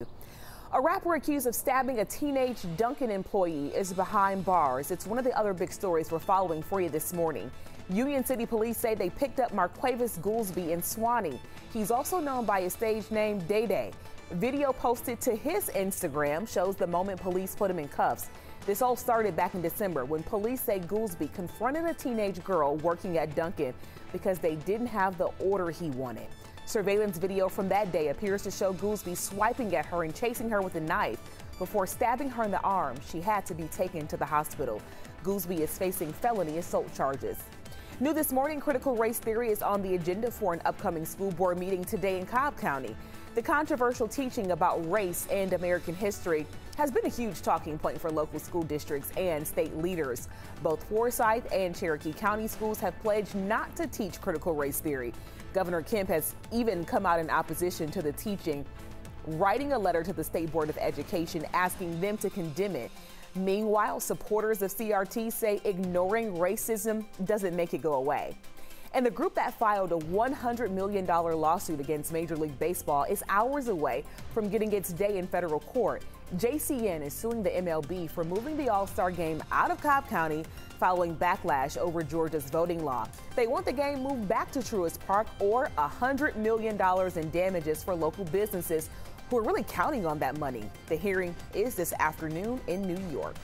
A rapper accused of stabbing a teenage Dunkin employee is behind bars. It's one of the other big stories we're following for you this morning. Union City police say they picked up Marquavis Goolsby in Swanee. He's also known by his stage name Day Day. Video posted to his Instagram shows the moment police put him in cuffs. This all started back in December when police say Goolsby confronted a teenage girl working at Dunkin because they didn't have the order he wanted. Surveillance video from that day appears to show Goolsby swiping at her and chasing her with a knife. Before stabbing her in the arm, she had to be taken to the hospital. Goolsby is facing felony assault charges. New this morning, critical race theory is on the agenda for an upcoming school board meeting today in Cobb County. The controversial teaching about race and American history has been a huge talking point for local school districts and state leaders. Both Forsyth and Cherokee County schools have pledged not to teach critical race theory. Governor Kemp has even come out in opposition to the teaching, writing a letter to the State Board of Education asking them to condemn it. Meanwhile, supporters of CRT say ignoring racism doesn't make it go away. And the group that filed a $100 million lawsuit against Major League Baseball is hours away from getting its day in federal court. JCN is suing the MLB for moving the All-Star game out of Cobb County following backlash over Georgia's voting law. They want the game moved back to Truist Park or $100 million in damages for local businesses who are really counting on that money. The hearing is this afternoon in New York.